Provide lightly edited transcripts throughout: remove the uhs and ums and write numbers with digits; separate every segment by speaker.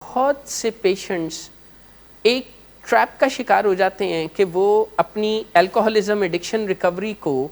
Speaker 1: بہت سے پیشنٹس ایک ٹریپ کا شکار ہو جاتے ہیں کہ وہ اپنی الکوہولزم ایڈکشن ریکوری کو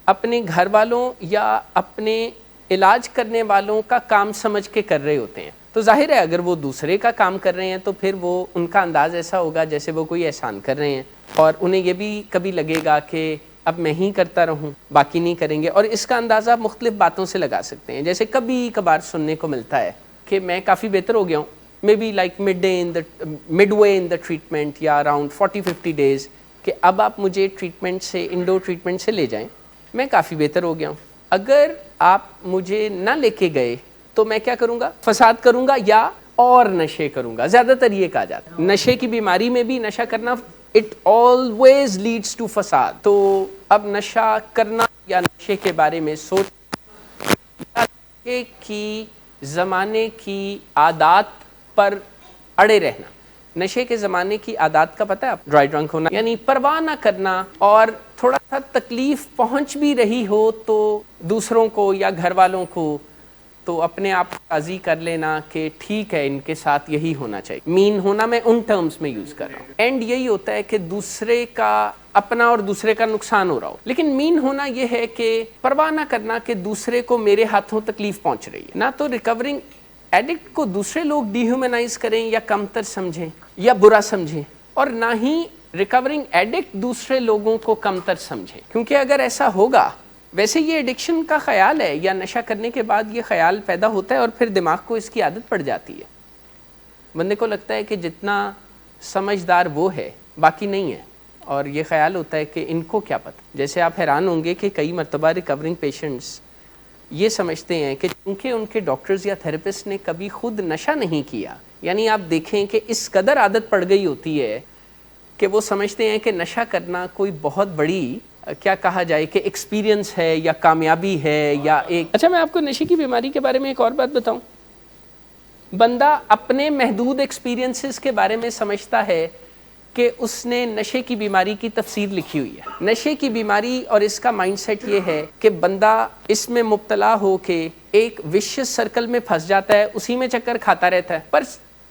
Speaker 1: اپنے گھر والوں یا اپنے علاج کرنے والوں کا کام سمجھ کے کر رہے ہوتے ہیں. تو ظاہر ہے اگر وہ دوسرے کا کام کر رہے ہیں تو پھر وہ ان کا انداز ایسا ہوگا جیسے وہ کوئی احسان کر رہے ہیں, اور انہیں یہ بھی کبھی لگے گا کہ اب میں ہی کرتا رہوں, باقی نہیں کریں گے. اور اس کا اندازہ آپ مختلف باتوں سے لگا سکتے ہیں. جیسے کبھی کبھار سننے کو ملتا ہے کہ میں کافی بہتر ہو گیا ہوں, maybe like mid way in the treatment یا اراؤنڈ 40-50 days, کہ اب آپ مجھے ٹریٹمنٹ سے انڈور ٹریٹمنٹ سے لے جائیں, میں کافی بہتر ہو گیا ہوں. اگر آپ مجھے نہ لے کے گئے تو میں کیا کروں گا؟ فساد کروں گا یا اور نشے کروں گا. زیادہ تر یہ کہا جاتا ہے نشے کی بیماری میں بھی نشہ کرنا اٹ آلویز لیڈس ٹو فساد. تو اب نشہ کرنا یا نشے کے بارے میں سوچ کی زمانے کی عادات پر اڑے رہنا. نشے کے زمانے کی عادات کا پتہ ہے آپ؟ ڈرائی ڈرنک ہونا, یعنی پرواہ نہ کرنا, اور تھوڑا سا تکلیف پہنچ بھی رہی ہو تو دوسروں کو یا گھر والوں کو تو اپنے آپ کو راضی کر لینا کہ ٹھیک ہے ان کے ساتھ یہی ہونا چاہیے. مین ہونا میں ان ٹرمز میں یوز کر رہا ہوں. اینڈ یہی ہوتا ہے کہ دوسرے کا اپنا اور دوسرے کا نقصان ہو رہا ہو, لیکن مین ہونا یہ ہے کہ پرواہ نہ کرنا کہ دوسرے کو میرے ہاتھوں تکلیف پہنچ رہی ہے. نہ تو ریکورنگ ایڈکٹ کو دوسرے لوگ ڈی ہیومنائز کریں یا کمتر سمجھیں یا برا سمجھیں, اور نہ ہی ریکورنگ ایڈکٹ دوسرے لوگوں کو کمتر سمجھیں. کیونکہ اگر ایسا ہوگا, ویسے یہ ایڈکشن کا خیال ہے یا نشہ کرنے کے بعد یہ خیال پیدا ہوتا ہے اور پھر دماغ کو اس کی عادت پڑ جاتی ہے. بندے کو لگتا ہے کہ جتنا سمجھدار وہ ہے باقی نہیں ہے, اور یہ خیال ہوتا ہے کہ ان کو کیا پتہ. جیسے آپ حیران ہوں گے کہ کئی مرتبہ ریکورنگ پیشنٹس یہ سمجھتے ہیں کہ چونکہ ان کے ڈاکٹرز یا تھراپسٹ نے کبھی خود نشہ نہیں کیا, یعنی آپ دیکھیں کہ اس قدر عادت پڑ گئی ہوتی ہے کہ وہ سمجھتے ہیں کہ نشہ کرنا کوئی بہت بڑی کیا کہا جائے کہ ایکسپیرینس ہے یا کامیابی ہے یا ایک. اچھا, میں آپ کو نشے کی بیماری کے بارے میں ایک اور بات بتاؤں. بندہ اپنے محدود ایکسپیرینسز کے بارے میں سمجھتا ہے کہ اس نے نشے کی بیماری کی تفسیر لکھی ہوئی ہے. نشے کی بیماری اور اس کا مائنڈ سیٹ یہ ہے کہ بندہ اس میں مبتلا ہو کے ایک وشیس سرکل میں پھنس جاتا ہے, اسی میں چکر کھاتا رہتا ہے. پر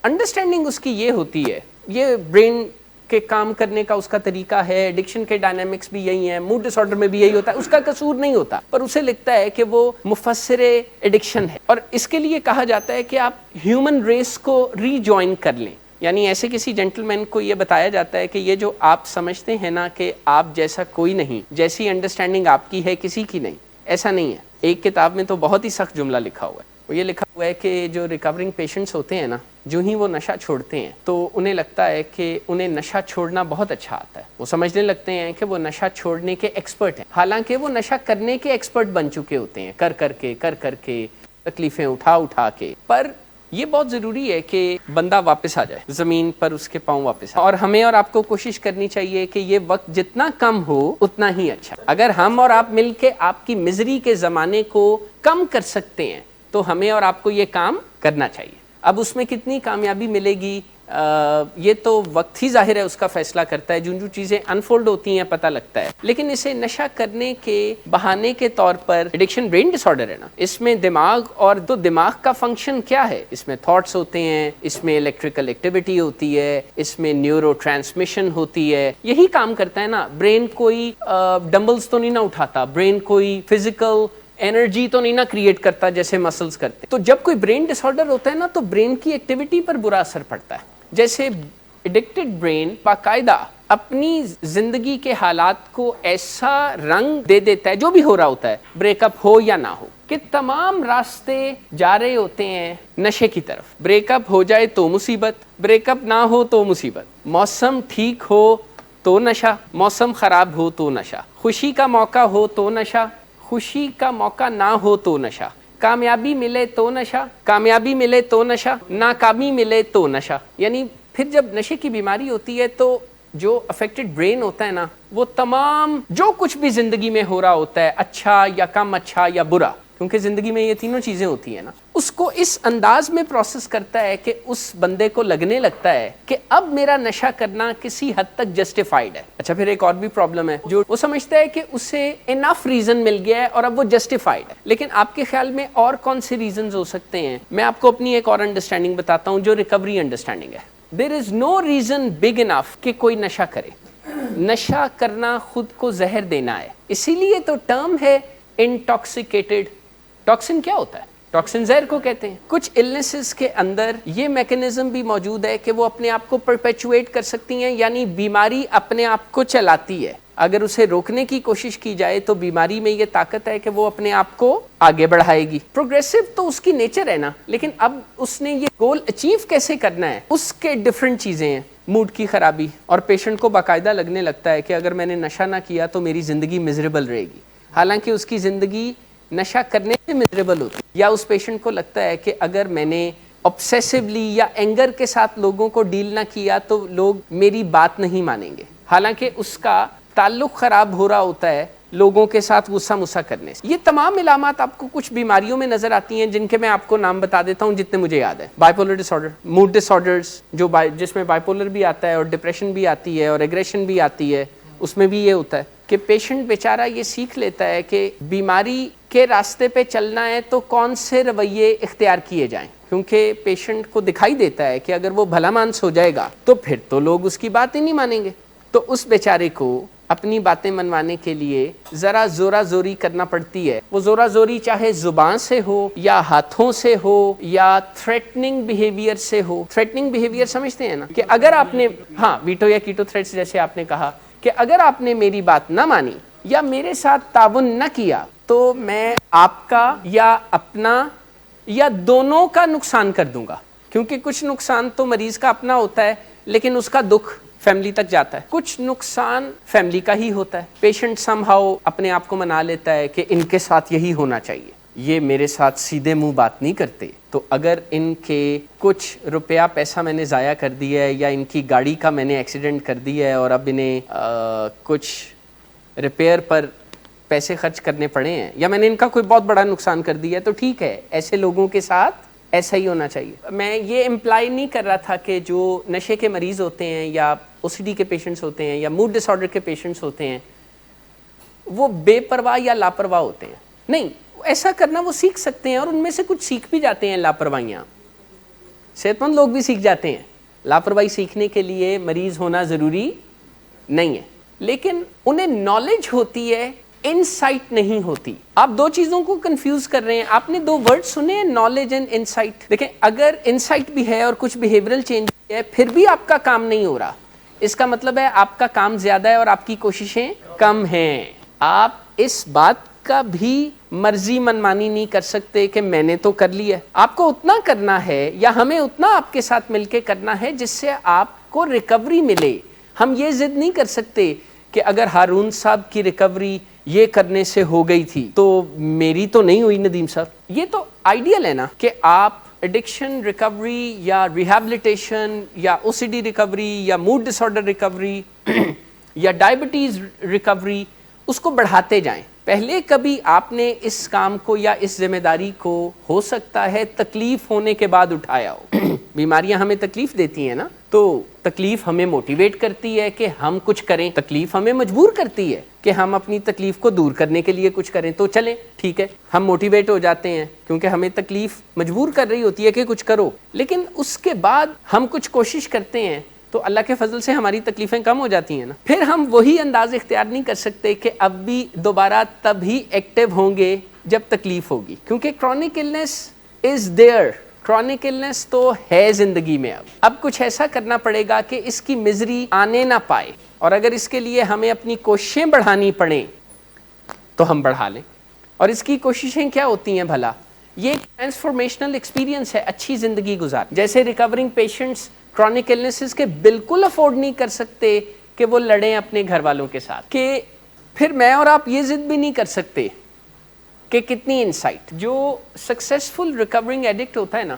Speaker 1: انڈرسٹینڈنگ اس کی یہ ہوتی ہے, یہ برین کے کام کرنے کا اس کا طریقہ ہے, ایڈکشن کے ڈائنامکس بھی یہی ہیں, موڈ ڈس آرڈر میں بھی یہی ہوتا ہے, اس کا قصور نہیں ہوتا, پر اسے لگتا ہے کہ وہ مفسر ایڈکشن ہے. اور اس کے لیے کہا جاتا ہے کہ آپ ہیومن ریس کو ری جوائن کر لیں. یعنی ایسے کسی جینٹل مین کو یہ بتایا جاتا ہے کہ یہ جو آپ سمجھتے ہیں نا کہ آپ جیسا کوئی نہیں, جیسی انڈرسٹینڈنگ آپ کی ہے کسی کی نہیں, ایسا نہیں ہے. ایک کتاب میں تو بہت ہی سخت جملہ لکھا ہوا ہے, وہ یہ لکھا ہوا ہے کہ جو ریکورنگ پیشنٹس ہوتے ہیں نا, جو ہی وہ نشہ چھوڑتے ہیں تو انہیں لگتا ہے کہ انہیں نشہ چھوڑنا بہت اچھا آتا ہے. وہ سمجھنے لگتے ہیں کہ وہ نشہ چھوڑنے کے ایکسپرٹ ہیں, حالانکہ وہ نشہ کرنے کے ایکسپرٹ بن چکے ہوتے ہیں, کر کر کے تکلیفیں اٹھا کے. پر یہ بہت ضروری ہے کہ بندہ واپس آ جائے زمین پر, اس کے پاؤں واپس آئے. اور ہمیں اور آپ کو کوشش کرنی چاہیے کہ یہ وقت جتنا کم ہو اتنا ہی اچھا. اگر ہم اور آپ مل کے آپ کی مزری کے زمانے کو کم کر سکتے ہیں تو ہمیں اور آپ کو یہ کام کرنا چاہیے. اب اس میں کتنی کامیابی ملے گی یہ تو وقت ہی ظاہر ہے اس کا فیصلہ کرتا ہے, جو چیزیں انفولڈ ہوتی ہیں پتہ لگتا ہے. لیکن اسے نشہ کرنے کے بہانے کے طور پر, ایڈکشن برین ڈس آرڈر ہے نا, اس میں دماغ اور تو دماغ کا فنکشن کیا ہے, اس میں تھاٹس ہوتے ہیں, اس میں الیکٹریکل ایکٹیویٹی ہوتی ہے, اس میں نیورو ٹرانسمیشن ہوتی ہے, یہی کام کرتا ہے نا. برین کوئی ڈمبلز تو نہیں نہ اٹھاتا, برین کوئی فزیکل انرجی تو نہیں نہ کریٹ کرتا جیسے مسلز کرتے. تو جب کوئی برین ڈس آرڈر ہوتا ہے نا تو برین کی ایکٹیویٹی پر برا اثر پڑتا ہے. جیسے ایڈکٹڈ برین باقاعدہ اپنی زندگی کے حالات کو ایسا رنگ دے دیتا ہے, جو بھی ہو رہا ہوتا ہے, بریک اپ ہو یا نہ ہو, کہ تمام راستے جا رہے ہوتے ہیں نشے کی طرف. بریک اپ ہو جائے تو مصیبت, بریک اپ نہ ہو تو مصیبت, موسم ٹھیک ہو تو نشہ, موسم خراب ہو تو نشہ, خوشی کا موقع ہو تو نشہ, خوشی کا موقع نہ ہو تو نشہ, کامیابی ملے تو نشہ, کامیابی ملے تو نشہ, ناکامی ملے تو نشہ. یعنی پھر جب نشے کی بیماری ہوتی ہے تو جو افیکٹڈ برین ہوتا ہے نا, وہ تمام جو کچھ بھی زندگی میں ہو رہا ہوتا ہے, اچھا یا کم اچھا یا برا, کیونکہ زندگی میں یہ تینوں چیزیں ہوتی ہیں نا. اس کو اس انداز میں پروسیس کرتا ہے کہ اس بندے کو لگنے لگتا ہے کہ اب میرا نشہ کرنا کسی حد تک جسٹیفائڈ ہے. اچھا پھر ایک اور بھی پرابلم ہے جو وہ سمجھتا ہے کہ اسے انف ریزن مل گیا ہے اور اب وہ جسٹیفائڈ ہے. لیکن آپ کے خیال میں اور کون سے ریزنز ہو سکتے ہیں؟ میں آپ کو اپنی ایک اور انڈرسٹینڈنگ بتاتا ہوں جو ریکوری انڈرسٹینڈنگ ہے. دیر از نو ریزن بگ انف کہ کوئی نشہ کرے. نشہ کرنا خود کو زہر دینا ہے. اسی لیے تو ٹرم ہے انٹاکسیکیٹڈ. ٹاکسن کیا ہوتا ہے؟ ٹاکسن زہر کو کہتے ہیں. کچھ النیسز کے اندر یہ میکنزم بھی موجود ہے کہ وہ اپنے آپ کو پرپیچویٹ کر سکتی ہیں, یعنی بیماری اپنے آپ کو چلاتی ہے. اگر اسے روکنے کی کوشش کی جائے تو بیماری میں یہ طاقت ہے کہ وہ اپنے آپ کو آگے بڑھائے گی. پروگریسو تو اس کی نیچر ہے نا, لیکن اب اس نے یہ گول اچیو کیسے کرنا ہے اس کے ڈفرنٹ چیزیں ہیں. موڈ کی خرابی, اور پیشنٹ کو باقاعدہ لگنے لگتا ہے کہ اگر میں نے نشہ نہ کیا تو میری زندگی مزریبل رہے گی, حالانکہ اس کی زندگی نشہ کرنے سے مزریبل ہوتی ہے. یا اس پیشنٹ کو لگتا ہے کہ اگر میں نے obsessively یا اینگر کے ساتھ لوگوں کو ڈیل نہ کیا تو لوگ میری بات نہیں مانیں گے, حالانکہ اس کا تعلق خراب ہو رہا ہوتا ہے لوگوں کے ساتھ غصہ مسا کرنے سے. یہ تمام علامات آپ کو کچھ بیماریوں میں نظر آتی ہیں جن کے میں آپ کو نام بتا دیتا ہوں جتنے مجھے یاد ہے. بائیپولر ڈس آرڈر, موڈ ڈس آرڈرز جس میں بائیپولر بھی آتا ہے اور ڈپریشن بھی آتی ہے اور ایگریشن بھی آتی ہے, اس میں بھی یہ ہوتا ہے کہ پیشنٹ بیچارہ یہ سیکھ لیتا ہے کہ بیماری کے راستے پہ چلنا ہے تو کون سے رویے اختیار کیے جائیں, کیونکہ پیشنٹ کو دکھائی دیتا ہے کہ اگر وہ بھلا مانس ہو جائے گا تو پھر تو لوگ اس کی بات ہی نہیں مانیں گے. تو اس بیچارے کو اپنی باتیں منوانے کے لیے ذرا زورا زوری کرنا پڑتی ہے. وہ زورا زوری چاہے زبان سے ہو یا ہاتھوں سے ہو یا تھریٹننگ بیہیویئر سے ہو. تھریٹننگ بیہیویئر سمجھتے ہیں نا, کہ اگر آپ نے ویٹو یا کیٹو تھریٹس جیسے آپ نے کہا کہ اگر آپ نے میری بات نہ مانی یا میرے ساتھ تعاون نہ کیا تو میں آپ کا یا اپنا یا دونوں کا نقصان کر دوں گا. کیونکہ کچھ نقصان تو مریض کا اپنا ہوتا ہے لیکن اس کا دکھ فیملی تک جاتا ہے, کچھ نقصان فیملی کا ہی ہوتا ہے. پیشنٹ سم ہاؤ اپنے آپ کو منا لیتا ہے کہ ان کے ساتھ یہی ہونا چاہیے, یہ میرے ساتھ سیدھے منہ بات نہیں کرتے, تو اگر ان کے کچھ روپیہ پیسہ میں نے ضائع کر دیا ہے یا ان کی گاڑی کا میں نے ایکسیڈنٹ کر دیا ہے اور اب انہیں کچھ ریپیئر پر پیسے خرچ کرنے پڑے ہیں یا میں نے ان کا کوئی بہت بڑا نقصان کر دیا ہے, تو ٹھیک ہے, ایسے لوگوں کے ساتھ ایسا ہی ہونا چاہیے. میں یہ امپلائی نہیں کر رہا تھا کہ جو نشے کے مریض ہوتے ہیں یا او سی ڈی کے پیشنٹس ہوتے ہیں یا موڈ ڈس آرڈر کے پیشنٹس ہوتے ہیں وہ بے پرواہ یا لاپرواہ ہوتے ہیں. نہیں, ایسا کرنا وہ سیکھ سکتے ہیں اور ان میں سے کچھ سیکھ بھی جاتے ہیں لاپرواہیاں. صحت مند لوگ بھی سیکھ جاتے ہیں. لاپرواہی سیکھنے کے لیے مریض ہونا ضروری نہیں ہے, لیکن انہیں نالج ہوتی ہے, انسائٹ نہیں ہوتی. آپ دو چیزوں کو کنفیوز کر رہے ہیں. آپ نے دو ورڈ سنے ہیں, نالج اینڈ انسائٹ. دیکھیں, اگر انسائٹ بھی ہے اور کچھ بیہیورل چینج بھی ہے پھر بھی آپ کا کام نہیں ہو رہا, اس کا مطلب ہے آپ کا کام زیادہ ہے اور آپ کی کوششیں کم ہیں. آپ اس بات کا بھی مرضی منمانی نہیں کر سکتے کہ میں نے تو کر لیا. آپ کو اتنا کرنا ہے یا ہمیں اتنا آپ کے ساتھ مل کے کرنا ہے جس سے آپ کو ریکوری ملے. ہم یہ ضد نہیں کر سکتے کہ اگر ہارون صاحب کی ریکوری یہ کرنے سے ہو گئی تھی تو میری تو نہیں ہوئی ندیم صاحب. یہ تو آئیڈیل ہے نا کہ آپ ایڈکشن ریکوری یا ریہیبلیٹیشن یا او سی ڈی ریکوری یا موڈ ڈس آرڈر ریکوری یا ڈائبٹیز ریکوری اس کو بڑھاتے جائیں. پہلے کبھی آپ نے اس کام کو یا اس ذمہ داری کو ہو سکتا ہے تکلیف ہونے کے بعد اٹھایا ہو. بیماریاں ہمیں تکلیف دیتی ہیں نا, تو تکلیف ہمیں موٹیویٹ کرتی ہے کہ ہم کچھ کریں, تکلیف ہمیں مجبور کرتی ہے کہ ہم اپنی تکلیف کو دور کرنے کے لیے کچھ کریں. تو چلیں ٹھیک ہے, ہم موٹیویٹ ہو جاتے ہیں کیونکہ ہمیں تکلیف مجبور کر رہی ہوتی ہے کہ کچھ کرو, لیکن اس کے بعد ہم کچھ کوشش کرتے ہیں تو اللہ کے فضل سے ہماری تکلیفیں کم ہو جاتی ہیں نا. پھر ہم وہی انداز اختیار نہیں کر سکتے کہ اب بھی دوبارہ تب ہی ایکٹیو ہوں گے جب تکلیف ہوگی, کیونکہ chronic illness is there. Chronic illness تو ہے زندگی میں. اب کچھ ایسا کرنا پڑے گا کہ اس کی مزری آنے نہ پائے, اور اگر اس کے لیے ہمیں اپنی کوششیں بڑھانی پڑیں تو ہم بڑھا لیں. اور اس کی کوششیں کیا ہوتی ہیں بھلا؟ یہ ٹرانسفارمیشنل ایکسپیرینس ہے, اچھی زندگی گزار. جیسے ریکورنگ پیشنٹس کرونک النیسز کے بالکل افورڈ نہیں کر سکتے کہ وہ لڑیں اپنے گھر والوں کے ساتھ, کہ پھر میں اور آپ یہ ضد بھی نہیں کر سکتے کہ کتنی انسائٹ. جو سکسیسفل ریکورنگ ایڈکٹ ہوتا ہے نا,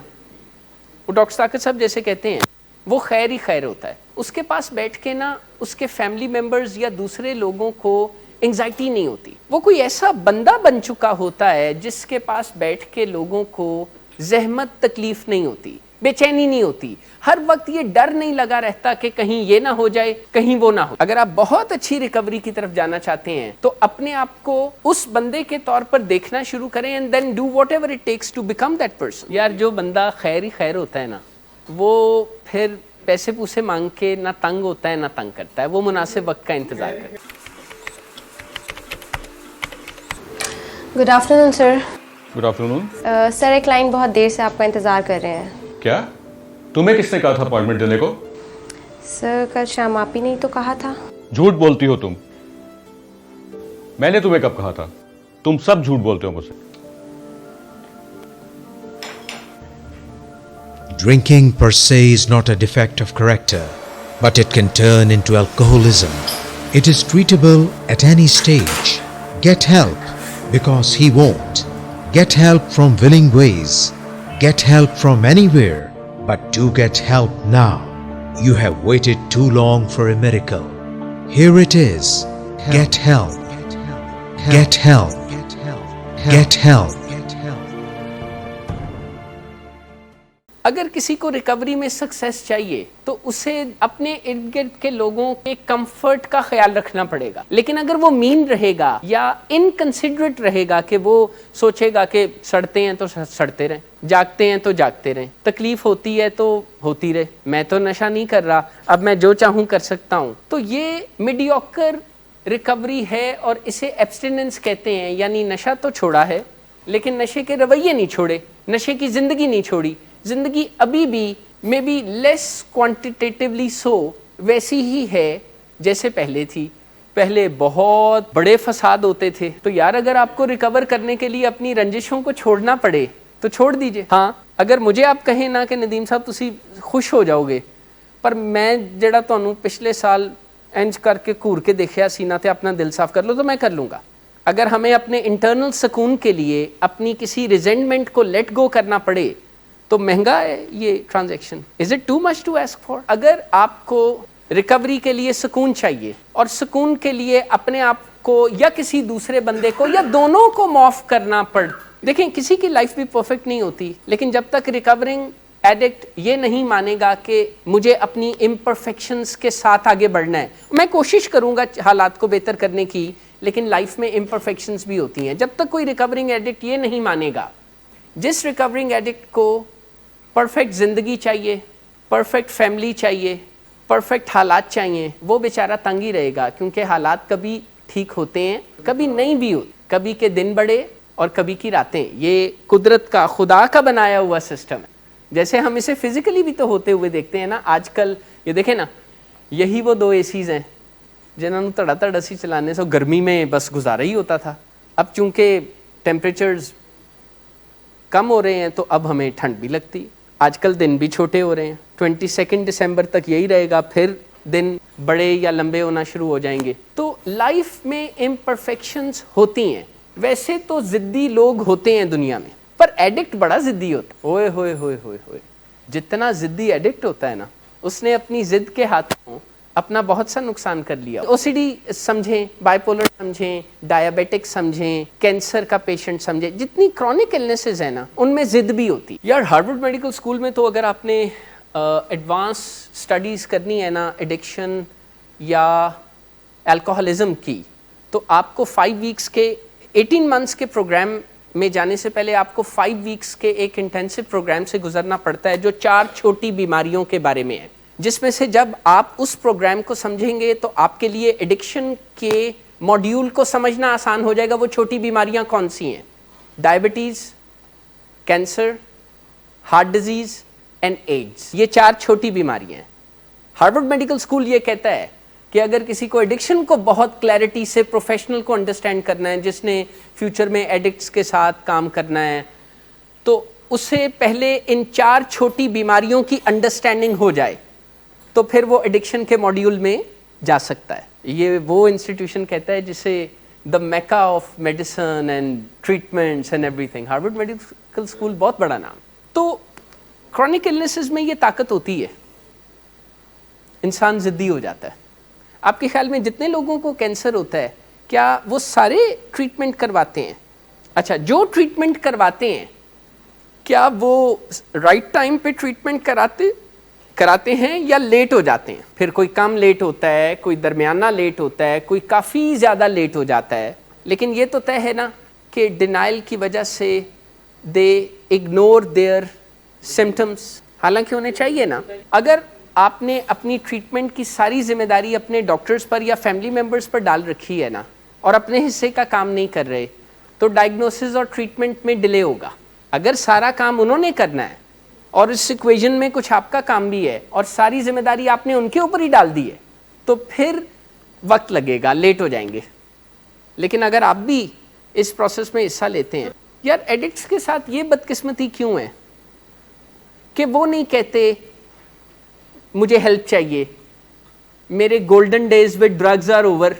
Speaker 1: وہ ڈاکٹر طاقت صاحب جیسے کہتے ہیں, وہ خیر ہی خیر ہوتا ہے. اس کے پاس بیٹھ کے نا اس کے فیملی ممبرز یا دوسرے لوگوں کو انگزائٹی نہیں ہوتی. وہ کوئی ایسا بندہ بن چکا ہوتا ہے جس کے پاس بیٹھ کے لوگوں کو زحمت تکلیف نہیں ہوتی, بے چینی نہیں ہوتی, ہر وقت یہ ڈر نہیں لگا رہتا کہ کہیں یہ نہ ہو جائے, کہیں وہ نہ ہو. اگر آپ بہت اچھی ریکوری کی طرف جانا چاہتے ہیں تو اپنے آپ کو اس بندے کے طور پر دیکھنا شروع کریں, and then do whatever it takes to become that person. یار جو بندہ خیر ہی خیر ہوتا ہے نا, وہ پھر پیسے پوسے مانگ کے نہ تنگ ہوتا ہے نہ تنگ کرتا ہے, وہ مناسب وقت کا انتظار کرتا ہے.
Speaker 2: گڈ آفٹر نون سر.
Speaker 3: گڈ آفٹر نون.
Speaker 2: سر ایک کلائنٹ بہت دیر سے آپ کا انتظار کر رہے ہیں.
Speaker 3: کیا تمہیں کس نے کہا تھا اپوائنٹمنٹ دینے کو؟
Speaker 2: سر کل شام آپ ہی نہیں تو کہا تھا.
Speaker 3: جھوٹ بولتی ہو تم. میں نے تمہیں کب کہا تھا؟ تم سب جھوٹ بولتے ہو مجھ سے.
Speaker 4: Drinking per se is not a defect of character, but it can turn into alcoholism. It is treatable at any stage. Get help, because he won't. Get help from willing ways. Get help from anywhere, but do get help now. You have waited too long for a miracle. Here it is. Get help. Get help. Get help.
Speaker 1: اگر کسی کو recovery میں success چاہیے تو اسے اپنے ارد گرد کے لوگوں کے کمفرٹ کا خیال رکھنا پڑے گا. لیکن اگر وہ مین رہے گا یا انکنسیڈریٹ رہے گا کہ وہ سوچے گا کہ سڑتے ہیں تو سڑتے رہیں, جاگتے ہیں تو جاگتے رہیں, تکلیف ہوتی ہے تو ہوتی رہے, میں تو نشہ نہیں کر رہا, اب میں جو چاہوں کر سکتا ہوں, تو یہ میڈیوکر ریکوری ہے اور اسے ایبسٹیننس کہتے ہیں. یعنی نشہ تو چھوڑا ہے لیکن نشے کے رویے نہیں چھوڑے, نشے کی زندگی نہیں چھوڑی, زندگی ابھی بھی مے بی لیس کوانٹیٹیولی سو ویسی ہی ہے جیسے پہلے تھی. پہلے بہت بڑے فساد ہوتے تھے, تو یار اگر آپ کو ریکور کرنے کے لیے اپنی رنجشوں کو چھوڑنا پڑے تو چھوڑ دیجئے. ہاں اگر مجھے آپ کہیں نا کہ ندیم صاحب تسی خوش ہو جاؤ گے, پر میں جڑا تانوں پچھلے سال انج کر کے گھور کے دیکھیا سینا تے اپنا دل صاف کر لو تو میں کر لوں گا. اگر ہمیں اپنے انٹرنل سکون کے لیے اپنی کسی ریزنٹمنٹ کو لیٹ گو کرنا پڑے تو مہنگا ہے یہ transaction. Is it too much to ask for? اگر آپ کو ریکوری کے لیے سکون چاہیے اور سکون کے لیے اپنے آپ کو یا کسی دوسرے بندے کو یا دونوں کو معاف کرنا پڑ, دیکھیں کسی کی لائف بھی پرفیکٹ نہیں ہوتی, لیکن جب تک ریکورنگ ایڈکٹ یہ نہیں مانے گا کہ مجھے اپنی امپرفیکشنز کے ساتھ آگے بڑھنا ہے, میں کوشش کروں گا حالات کو بہتر کرنے کی, لیکن لائف میں امپرفیکشنز بھی ہوتی ہیں. جب تک کوئی ریکورنگ ایڈکٹ یہ نہیں مانے گا, جس ریکورنگ ایڈکٹ کو پرفیکٹ زندگی چاہیے, پرفیکٹ فیملی چاہیے, پرفیکٹ حالات چاہیے, وہ بیچارہ تنگ ہی رہے گا, کیونکہ حالات کبھی ٹھیک ہوتے ہیں کبھی نہیں بھی ہوتے, کبھی کے دن بڑے اور کبھی کی راتیں. یہ قدرت کا, خدا کا بنایا ہوا سسٹم ہے. جیسے ہم اسے فزیکلی بھی تو ہوتے ہوئے دیکھتے ہیں نا. آج کل یہ دیکھیں نا, یہی وہ 2 AC ہیں جنہوں نے تڑا تڑ اسی چلانے سے گرمی میں بس گزارا ہی ہوتا تھا. اب چونکہ ٹیمپریچرز کم ہو رہے ہیں تو اب ہمیں ٹھنڈ بھی لگتی. آج کل دن بھی چھوٹے ہو رہے ہیں, 22 دسمبر تک یہی رہے گا, پھر دن بڑے یا لمبے ہونا شروع ہو جائیں گے. تو لائف میں امپرفیکشنز ہوتی ہیں. ویسے تو ضدی لوگ ہوتے ہیں دنیا میں, پر ایڈکٹ بڑا ضدی ہوتا ہے. ہوئے ہوئے ہوئے ہوئے ہوئے, جتنا ضدی ایڈکٹ ہوتا ہے نا, اس نے اپنی ضد کے ہاتھوں اپنا بہت سا نقصان کر لیا. OCD سمجھیں, بائی پولر سمجھیں, ڈائبیٹک سمجھیں, کینسر کا پیشنٹ سمجھیں, جتنی کرونک النیسز ہیں نا ان میں ضد بھی ہوتی. یار ہارورڈ میڈیکل اسکول میں تو اگر آپ نے ایڈوانس اسٹڈیز کرنی ہے نا ایڈکشن یا الکوہلزم کی, تو آپ کو 5 ویکس کے 18 منتھس کے پروگرام میں جانے سے پہلے آپ کو 5 ویکس کے ایک انٹینسو پروگرام سے گزرنا پڑتا ہے جو 4 چھوٹی بیماریوں کے بارے میں ہے, جس میں سے جب آپ اس پروگرام کو سمجھیں گے تو آپ کے لیے ایڈکشن کے ماڈیول کو سمجھنا آسان ہو جائے گا. وہ چھوٹی بیماریاں کون سی ہیں؟ Diabetes, cancer, heart disease and AIDS. یہ 4 چھوٹی بیماریاں ہیں. ہارورڈ میڈیکل اسکول یہ کہتا ہے کہ اگر کسی کو ایڈکشن کو بہت کلیئرٹی سے پروفیشنل کو انڈرسٹینڈ کرنا ہے, جس نے فیوچر میں ایڈکٹس کے ساتھ کام کرنا ہے, تو اسے پہلے ان 4 چھوٹی بیماریوں کی انڈرسٹینڈنگ ہو جائے تو پھر وہ ایڈکشن کے ماڈیول میں جا سکتا ہے. یہ وہ انسٹیٹیوشن کہتا ہے جسے the mecca of medicine and treatments and ایوری تھنگ. ہارورڈ میڈیکل اسکول بہت بڑا نام. تو کرونک النیسز میں یہ طاقت ہوتی ہے, انسان ضدی ہو جاتا ہے. آپ کے خیال میں جتنے لوگوں کو کینسر ہوتا ہے کیا وہ سارے ٹریٹمنٹ کرواتے ہیں؟ اچھا، جو ٹریٹمنٹ کرواتے ہیں کیا وہ رائٹ ٹائم پہ ٹریٹمنٹ کراتے ہیں یا لیٹ ہو جاتے ہیں؟ پھر کوئی کم لیٹ ہوتا ہے، کوئی درمیانہ لیٹ ہوتا ہے، کوئی کافی زیادہ لیٹ ہو جاتا ہے. لیکن یہ تو طے ہے نا کہ ڈینائل کی وجہ سے دے اگنور دیئر سمٹمس، حالانکہ ہونے چاہیے نا. اگر آپ نے اپنی ٹریٹمنٹ کی ساری ذمہ داری اپنے ڈاکٹرز پر یا فیملی ممبرز پر ڈال رکھی ہے نا، اور اپنے حصے کا کام نہیں کر رہے، تو ڈائگنوسس اور ٹریٹمنٹ میں ڈیلے ہوگا. اگر سارا کام انہوں نے کرنا ہے اور اس ایکویژن میں کچھ آپ کا کام بھی ہے اور ساری ذمہ داری آپ نے ان کے اوپر ہی ڈال دی ہے، تو پھر وقت لگے گا، لیٹ ہو جائیں گے. لیکن اگر آپ بھی اس پروسیس میں حصہ لیتے ہیں، یار ایڈکٹس کے ساتھ یہ بدقسمتی کیوں ہے کہ وہ نہیں کہتے مجھے ہیلپ چاہیے، میرے golden days with drugs are over,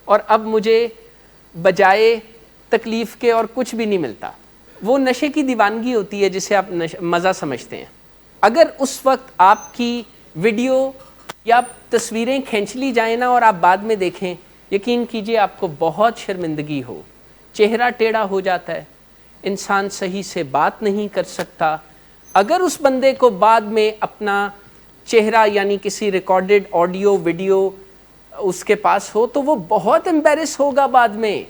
Speaker 1: اور اب مجھے بجائے تکلیف کے اور کچھ بھی نہیں ملتا. وہ نشے کی دیوانگی ہوتی ہے جسے آپ مزہ سمجھتے ہیں. اگر اس وقت آپ کی ویڈیو یا تصویریں کھینچ لی جائیں نا اور آپ بعد میں دیکھیں، یقین کیجئے آپ کو بہت شرمندگی ہو، چہرہ ٹیڑھا ہو جاتا ہے، انسان صحیح سے بات نہیں کر سکتا. اگر اس بندے کو بعد میں اپنا چہرہ یعنی کسی ریکارڈڈ آڈیو ویڈیو اس کے پاس ہو تو وہ بہت امبیرس ہوگا بعد میں.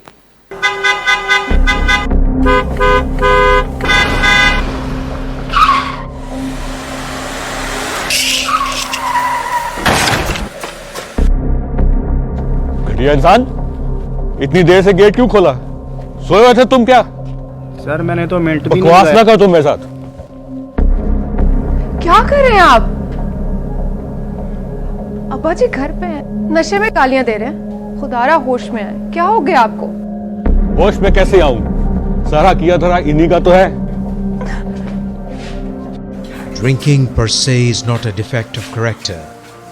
Speaker 3: گھٹیا انسان، اتنی دیر سے گیٹ کیوں کھولا؟ سوئے ہوئے تھے تم کیا؟
Speaker 5: سر میں نے تو منٹ بھی
Speaker 3: بکواس نہ کر تم میرے ساتھ.
Speaker 2: کیا کر رہے ہیں آپ؟ ابا جی گھر پہ ہیں، نشے میں گالیاں دے رہے ہیں. خدارا ہوش میں آئے، کیا ہو گیا آپ کو؟
Speaker 3: ہوش میں کیسے آؤں؟ سارا کیا دھرا انہی کا تو ہے.
Speaker 4: Drinking per se is not a defect of character,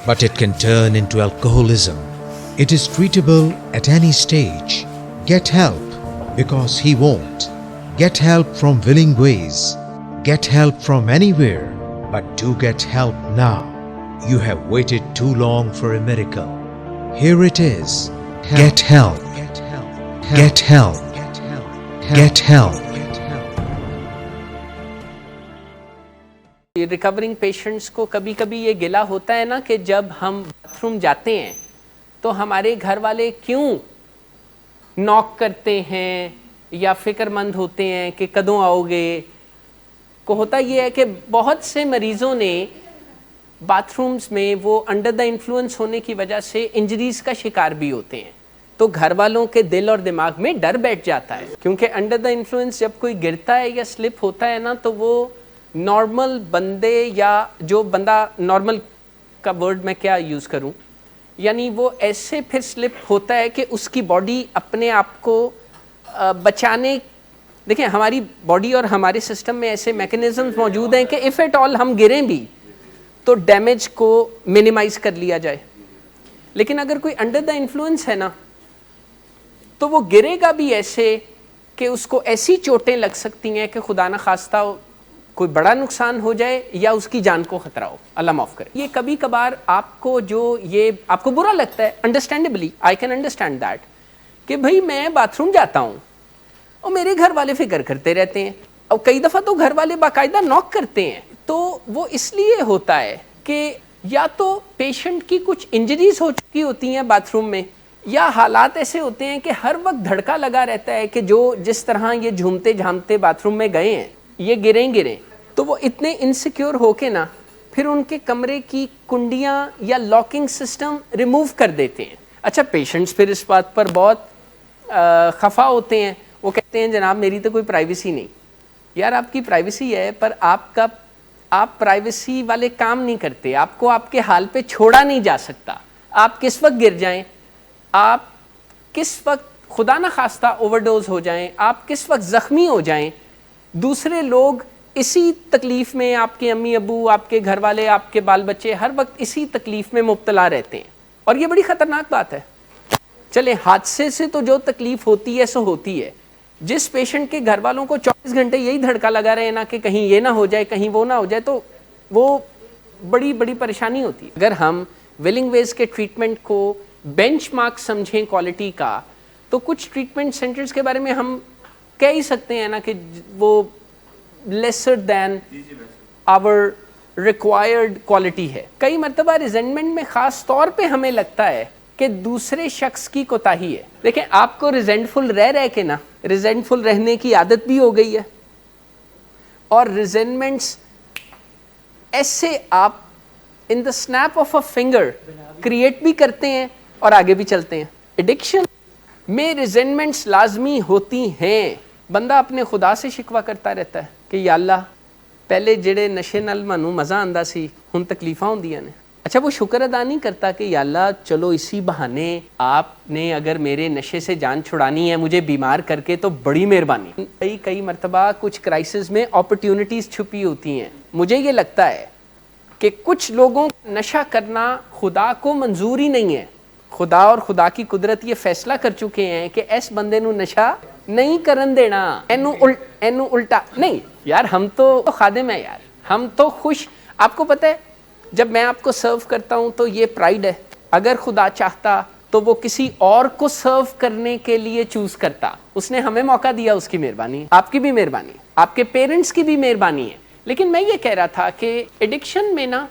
Speaker 4: but it can turn into alcoholism. It is treatable at any stage. Get help, because he won't. Get help from willing ways. Get help from anywhere, but do get help now. You have waited too long for a miracle. Here it is. Get help. Get help. Get help. Get help.
Speaker 1: Recovering patients کو کبھی کبھی یہ گلہ ہوتا ہے نا کہ جب ہم باتھ روم جاتے ہیں تو ہمارے گھر والے کیوں ناک کرتے ہیں یا فکر مند ہوتے ہیں کہ کدوں آؤ گے. کو ہوتا یہ ہے کہ بہت سے مریضوں نے باتھ رومز میں وہ انڈر دا انفلوئنس ہونے کی وجہ سے انجریز کا شکار بھی ہوتے ہیں. تو گھر والوں کے دل اور دماغ میں ڈر بیٹھ جاتا ہے، کیونکہ انڈر دا انفلوئنس جب کوئی گرتا ہے یا سلپ ہوتا ہے نا تو وہ نارمل بندے، یا جو بندہ نارمل کا ورڈ میں کیا یوز کروں، یعنی وہ ایسے پھر سلپ ہوتا ہے کہ اس کی باڈی اپنے آپ کو بچانے، دیکھیں ہماری باڈی اور ہمارے سسٹم میں ایسے میکنزمز موجود ہیں کہ اف ایٹ آل ہم گریں بھی تو ڈیمیج کو منیمائز کر لیا جائے. لیکن اگر کوئی انڈر دا انفلوئنس ہے نا تو وہ گرے گا بھی ایسے کہ اس کو ایسی چوٹیں لگ سکتی ہیں کہ خدا نہ خواستہ کوئی بڑا نقصان ہو جائے یا اس کی جان کو خطرہ ہو، اللہ معاف کرے. یہ کبھی کبھار آپ کو آپ کو برا لگتا ہے، انڈرسٹینڈیبلی آئی کین انڈرسٹینڈ دیٹ، کہ بھئی میں باتھ روم جاتا ہوں اور میرے گھر والے فکر کرتے رہتے ہیں، اور کئی دفعہ تو گھر والے باقاعدہ ناک کرتے ہیں. تو وہ اس لیے ہوتا ہے کہ یا تو پیشنٹ کی کچھ انجریز ہو چکی ہوتی ہیں باتھ روم میں، یا حالات ایسے ہوتے ہیں کہ ہر وقت دھڑکا لگا رہتا ہے کہ جس طرح یہ جھومتے جھامتے باتھ روم میں گئے ہیں یہ گریں، تو وہ اتنے انسیکیور ہو کے نا پھر ان کے کمرے کی کنڈیاں یا لاکنگ سسٹم ریموو کر دیتے ہیں. اچھا پیشنٹس پھر اس بات پر بہت خفا ہوتے ہیں، وہ کہتے ہیں جناب میری تو کوئی پرائیویسی نہیں. یار آپ کی پرائیویسی ہے، پر آپ پرائیویسی والے کام نہیں کرتے، آپ کو آپ کے حال پہ چھوڑا نہیں جا سکتا. آپ کس وقت گر جائیں، آپ کس وقت خدا نہ خواستہ اوور ڈوز ہو جائیں، آپ کس وقت زخمی ہو جائیں، دوسرے لوگ اسی تکلیف میں، آپ کے امی ابو، آپ کے گھر والے، آپ کے بال بچے ہر وقت اسی تکلیف میں مبتلا رہتے ہیں. اور یہ بڑی خطرناک بات ہے. چلیں حادثے سے تو جو تکلیف ہوتی ہے سو ہوتی ہے، جس پیشنٹ کے گھر والوں کو 24 گھنٹے یہی دھڑکا لگا رہے نا کہ کہیں یہ نہ ہو جائے، کہیں وہ نہ ہو جائے، تو وہ بڑی بڑی پریشانی ہوتی ہے. اگر ہم ولنگ ویز کے ٹریٹمنٹ کو بینچ مارک سمجھیں کوالٹی کا، تو کچھ ٹریٹمنٹ سینٹرز کے بارے میں ہم کہہ ہی سکتے ہیں نا کہ وہ لیسر دین آور ریکوائرڈ کوالٹی ہے. کئی مرتبہ ریزنٹمنٹ میں خاص طور پہ ہمیں لگتا ہے کہ دوسرے شخص کی کوتاہی ہے. دیکھیں آپ کو ریزنٹفل رہ کے نا ریزنٹفل رہنے کی عادت بھی ہو گئی ہے, اور ریزنٹمنٹس ایسے آپ in the snap of a finger create بھی کرتے ہیں اور آگے بھی چلتے ہیں. ایڈکشن میں ریزنٹمنٹس لازمی ہوتی ہیں. بندہ اپنے خدا سے شکوہ کرتا رہتا ہے کہ یا اللہ پہلے جڑے نشے نال مانوں مزہ آندا سی ہن تکلیفاں ہوندیاں نے. اچھا وہ شکر ادا نہیں کرتا کہ یا اللہ چلو اسی بہانے آپ نے اگر میرے نشے سے جان چھڑانی ہے مجھے بیمار کر کے تو بڑی مہربانی. کئی مرتبہ کچھ کرائسس میں اپرچونٹیز چھپی ہوتی ہیں. مجھے یہ لگتا ہے کہ کچھ لوگوں کو نشہ کرنا خدا کو منظور ہی نہیں ہے. خدا اور خدا کی قدرت یہ فیصلہ کر چکے ہیں کہ اس بندے نو نشہ نہیں کرن دینا. اینو الٹا نہیں یار, ہم تو خادم ہیں یار, ہم تو خوش. آپ کو پتہ ہے جب میں آپ کو سرو کرتا ہوں تو یہ پرائیڈ ہے. اگر خدا چاہتا تو وہ کسی اور کو سرو کرنے کے لیے چوز کرتا. اس نے ہمیں موقع دیا, اس کی مہربانی, آپ کی بھی مہربانی, آپ کے پیرنٹس کی بھی مہربانی ہے. لیکن میں یہ کہہ رہا تھا کہ ایڈکشن میں نا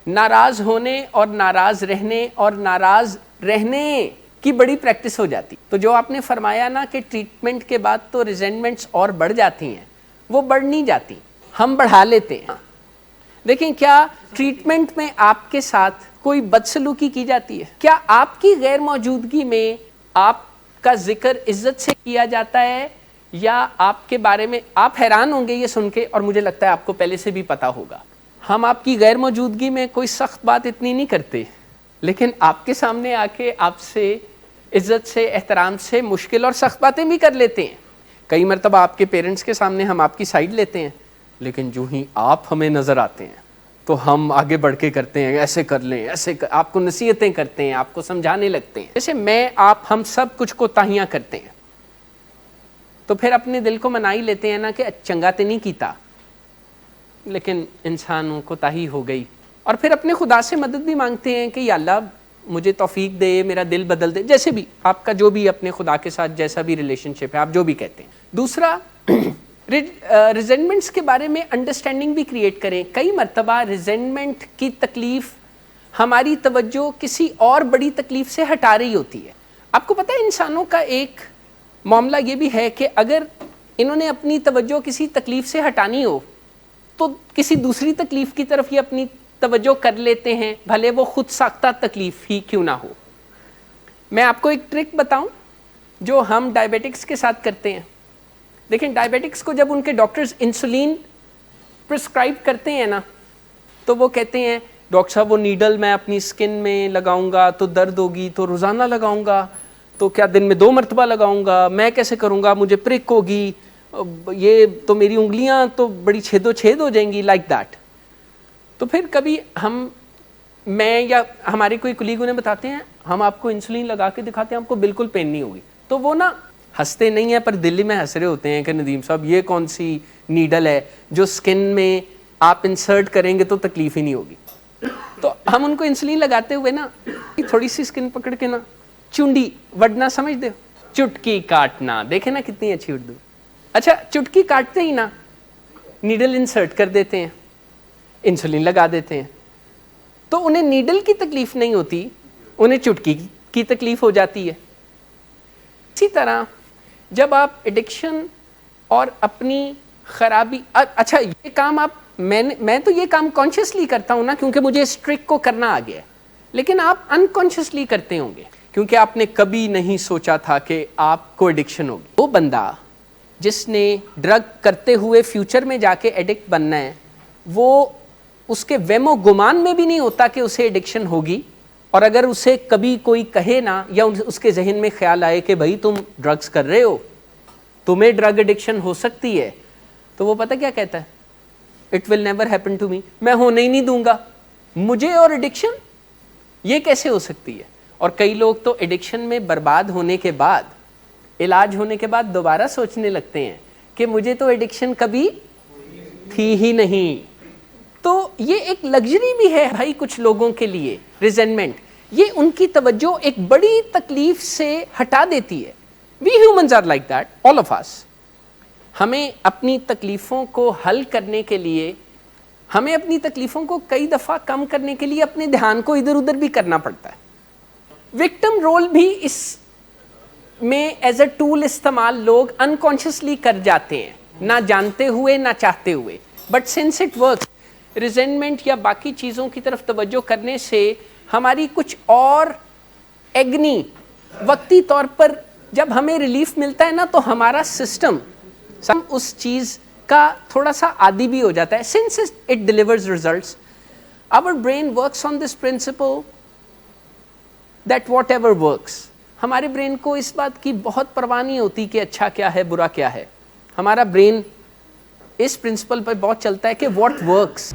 Speaker 1: ناراض ہونے اور ناراض رہنے اور ناراض رہنے کی بڑی پریکٹس ہو جاتی. تو جو آپ نے فرمایا نا کہ ٹریٹمنٹ کے بعد تو ریزنٹمنٹس اور بڑھ جاتی ہیں, وہ بڑھ نہیں جاتی, ہم بڑھا لیتے ہیں. دیکھیں کیا ٹریٹمنٹ میں آپ کے ساتھ کوئی بدسلوکی کی جاتی ہے؟ کیا آپ کی غیر موجودگی میں آپ کا ذکر عزت سے کیا جاتا ہے, یا آپ کے بارے میں آپ حیران ہوں گے یہ سن کے, اور مجھے لگتا ہے آپ کو پہلے سے بھی پتا ہوگا, ہم آپ کی غیر موجودگی میں کوئی سخت بات اتنی نہیں کرتے, لیکن آپ کے سامنے آ کے آپ سے عزت سے احترام سے مشکل اور سخت باتیں بھی کر لیتے ہیں. کئی مرتبہ آپ کے پیرنٹس کے سامنے ہم آپ کی سائڈ لیتے ہیں, لیکن جو ہی آپ ہمیں نظر آتے ہیں تو ہم آگے بڑھ کے کرتے ہیں ایسے کر لیں, ایسے آپ کو نصیحتیں کرتے ہیں, آپ کو سمجھانے لگتے ہیں. جیسے میں آپ ہم سب کچھ کوتاہیاں کرتے ہیں تو پھر اپنے دل کو منا ہی لیتے ہیں نا کہ چنگا تے نہیں کیتا, لیکن انسانوں کوتاہی ہو گئی. اور پھر اپنے خدا سے مدد بھی مانگتے ہیں کہ یا اللہ مجھے توفیق دے, میرا دل بدل دے, جیسے بھی آپ کا جو بھی اپنے خدا کے ساتھ جیسا بھی ریلیشن شپ ہے آپ جو بھی کہتے ہیں. دوسرا ریزنٹمنٹس کے بارے میں انڈرسٹینڈنگ بھی کریٹ کریں. کئی مرتبہ ریزنٹمنٹ کی تکلیف ہماری توجہ کسی اور بڑی تکلیف سے ہٹا رہی ہوتی ہے. آپ کو پتہ ہے انسانوں کا ایک معاملہ یہ بھی ہے کہ اگر انہوں نے اپنی توجہ کسی تکلیف سے ہٹانی ہو تو کسی دوسری تکلیف کی طرف یہ اپنی توجہ کر لیتے ہیں, بھلے وہ خود ساختہ تکلیف ہی کیوں نہ ہو. میں آپ کو ایک ٹرک بتاؤں جو ہم ڈائبیٹکس کے ساتھ کرتے ہیں. دیکھیں ڈائبیٹکس کو جب ان کے ڈاکٹرز انسولین پرسکرائب کرتے ہیں نا تو وہ کہتے ہیں ڈاکٹر صاحب وہ نیڈل میں اپنی سکن میں لگاؤں گا تو درد ہوگی, تو روزانہ لگاؤں گا تو کیا دن میں 2 مرتبہ لگاؤں گا, میں کیسے کروں گا, مجھے پرک ہوگی, یہ تو میری انگلیاں تو بڑی چھید ہو جائیں گی, لائک دیٹ. تو پھر کبھی میں یا ہمارے کوئی کلیگ انہیں بتاتے ہیں ہم آپ کو انسولین لگا کے دکھاتے ہیں, آپ کو بالکل پین نہیں ہوگی. تو وہ نا ہنستے نہیں ہیں پر دل میں ہنس رہے ہوتے ہیں کہ ندیم صاحب یہ کون سی نیڈل ہے جو سکن میں آپ انسرٹ کریں گے تو تکلیف ہی نہیں ہوگی. تو ہم ان کو انسولین لگاتے ہوئے نا تھوڑی سی سکن پکڑ کے نا چونڈی وڈنا سمجھ دے, چٹکی کاٹنا, دیکھیں نا کتنی اچھی اردو. اچھا چٹکی کاٹتے ہی نا نیڈل انسرٹ کر دیتے ہیں, انسولین لگا دیتے ہیں, تو انہیں نیڈل کی تکلیف نہیں ہوتی, انہیں چٹکی کی تکلیف ہو جاتی ہے. اسی طرح جب آپ ایڈکشن اور اپنی خرابی, اچھا یہ کام آپ میں تو یہ کام کانشیسلی کرتا ہوں نا کیونکہ مجھے اس ٹرک کو کرنا آ گیا ہے, لیکن آپ انکانشیسلی کرتے ہوں گے کیونکہ آپ نے کبھی نہیں سوچا تھا کہ آپ کو ایڈکشن ہوگی. وہ بندہ جس نے ڈرگ کرتے ہوئے فیوچر میں جا کے ایڈکٹ بننا ہے وہ اس کے وہم و گمان میں بھی نہیں ہوتا کہ اسے ایڈکشن ہوگی. اور اگر اسے کبھی کوئی کہے نا یا اس کے ذہن میں خیال آئے کہ بھائی تم ڈرگز کر رہے ہو, تمہیں ڈرگ ایڈکشن ہو سکتی ہے, تو وہ پتہ کیا کہتا ہے, it will never happen to me, میں ہونے ہی نہیں دوں گا, مجھے اور ایڈکشن یہ کیسے ہو سکتی ہے. اور کئی لوگ تو ایڈکشن میں برباد ہونے کے بعد, علاج ہونے کے بعد دوبارہ سوچنے لگتے ہیں کہ مجھے تو ایڈکشن کبھی تھی ہی نہیں. تو یہ ایک لگژری بھی ہے بھائی کچھ لوگوں کے لیے. ریزنٹمنٹ یہ ان کی توجہ ایک بڑی تکلیف سے ہٹا دیتی ہے. We humans are like that, all of us. ہمیں اپنی تکلیفوں کو حل کرنے کے لیے، ہمیں اپنی تکلیفوں کو کئی دفعہ کم کرنے کے لیے اپنے دھیان کو ادھر ادھر بھی کرنا پڑتا ہے. وکٹم رول بھی اس میں ایز اے ٹول استعمال لوگ انکانشیسلی کر جاتے ہیں، نہ جانتے ہوئے نہ چاہتے ہوئے. But since it work, resentment یا باقی چیزوں کی طرف توجہ کرنے سے ہماری کچھ اور ایگنی وقتی طور پر جب ہمیں ریلیف ملتا ہے نا، تو ہمارا سسٹم اس چیز کا تھوڑا سا عادی بھی ہو جاتا ہے. Since it delivers results, our brain works on this principle that whatever works. ہمارے برین کو اس بات کی بہت پرواہ نہیں ہوتی کہ اچھا کیا ہے برا کیا ہے. ہمارا برین اس پرنسپل پہ بہت چلتا ہے کہ واٹ ورکس.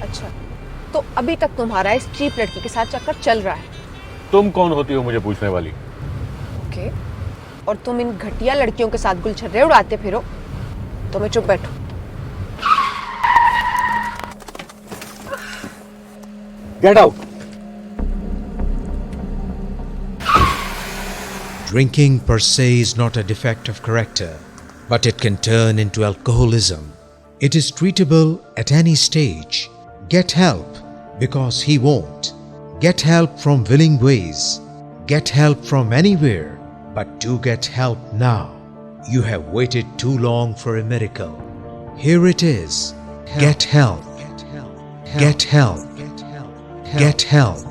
Speaker 2: اچھا، تو ابھی تک تمہارا اس چیپ لڑکی کے ساتھ چکر چل رہا ہے؟
Speaker 3: تم کون ہوتی ہو مجھے پوچھنے والی؟
Speaker 2: اوکے، اور تم ان گھٹیا لڑکیوں کے ساتھ گل چھرے اڑاتے پھرو تو میں چپ بیٹھوں.
Speaker 3: Get out.
Speaker 4: Drinking per se is not a defect of character, but it can turn into alcoholism. It is treatable at any stage. Get help, because he won't. Get help from willing ways. Get help from anywhere, but do get help now. You have waited too long for a miracle. Here it is. Get help. Get help. Get help.